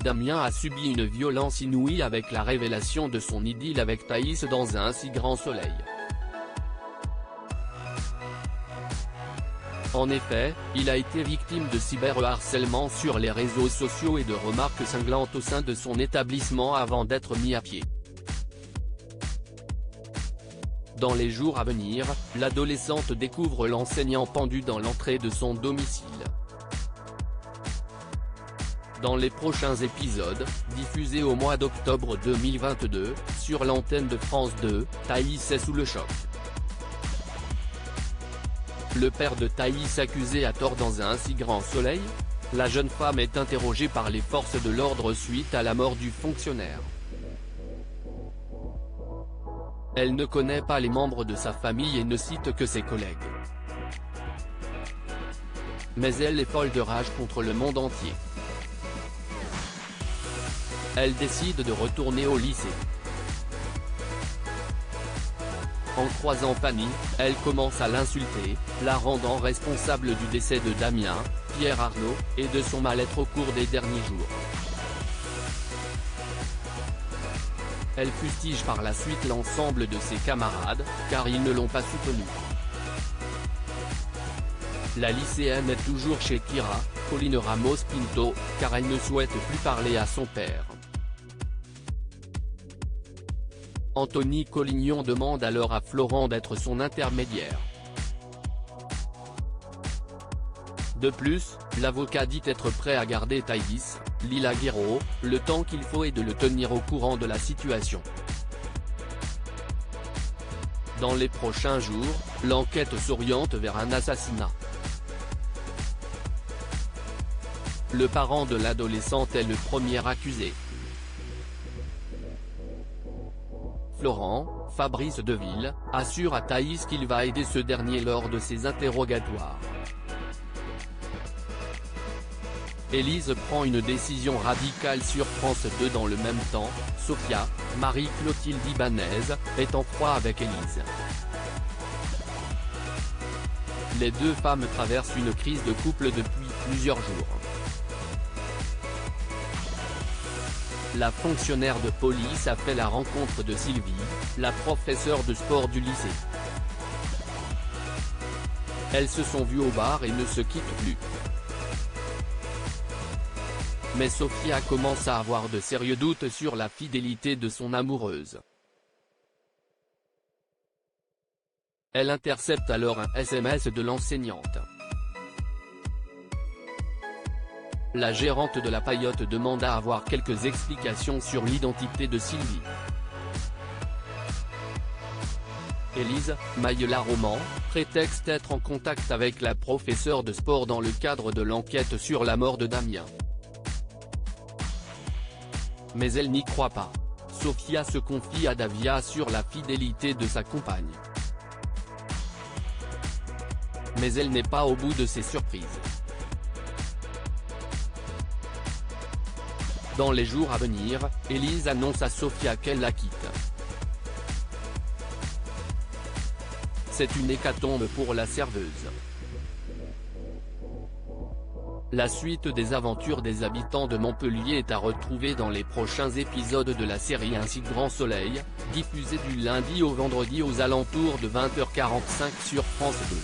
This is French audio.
Damien a subi une violence inouïe avec la révélation de son idylle avec Thaïs dans un si grand soleil. En effet, il a été victime de cyberharcèlement sur les réseaux sociaux et de remarques cinglantes au sein de son établissement avant d'être mis à pied. Dans les jours à venir, l'adolescente découvre l'enseignant pendu dans l'entrée de son domicile. Dans les prochains épisodes, diffusés au mois d'octobre 2022, sur l'antenne de France 2, Thaïs est sous le choc. Le père de Thaïs accusé à tort dans un si grand soleil? La jeune femme est interrogée par les forces de l'ordre suite à la mort du fonctionnaire. Elle ne connaît pas les membres de sa famille et ne cite que ses collègues. Mais elle est folle de rage contre le monde entier. Elle décide de retourner au lycée. En croisant Fanny, elle commence à l'insulter, la rendant responsable du décès de Damien, Pierre Arnaud, et de son mal-être au cours des derniers jours. Elle fustige par la suite l'ensemble de ses camarades, car ils ne l'ont pas soutenue. La lycéenne est toujours chez Kira, Pauline Ramos Pinto, car elle ne souhaite plus parler à son père. Anthony Collignon demande alors à Florent d'être son intermédiaire. De plus, l'avocat dit être prêt à garder Thaïs, Lila Guerreau, le temps qu'il faut et de le tenir au courant de la situation. Dans les prochains jours, l'enquête s'oriente vers un assassinat. Le parent de l'adolescente est le premier accusé. Florent, Fabrice Deville, assure à Thaïs qu'il va aider ce dernier lors de ses interrogatoires. Élise prend une décision radicale sur France 2 dans le même temps, Sophia, Marie-Clotilde Ibanez, est en froid avec Élise. Les deux femmes traversent une crise de couple depuis plusieurs jours. La fonctionnaire de police a fait la rencontre de Sylvie, la professeure de sport du lycée. Elles se sont vues au bar et ne se quittent plus. Mais Sophia commence à avoir de sérieux doutes sur la fidélité de son amoureuse. Elle intercepte alors un SMS de l'enseignante. La gérante de la Paillote demande à avoir quelques explications sur l'identité de Sylvie. Élise, Maille-la-Roman, prétexte être en contact avec la professeure de sport dans le cadre de l'enquête sur la mort de Damien. Mais elle n'y croit pas. Sophia se confie à Davia sur la fidélité de sa compagne. Mais elle n'est pas au bout de ses surprises. Dans les jours à venir, Élise annonce à Sophia qu'elle la quitte. C'est une hécatombe pour la serveuse. La suite des aventures des habitants de Montpellier est à retrouver dans les prochains épisodes de la série Un si grand soleil, diffusée du lundi au vendredi aux alentours de 20h45 sur France 2.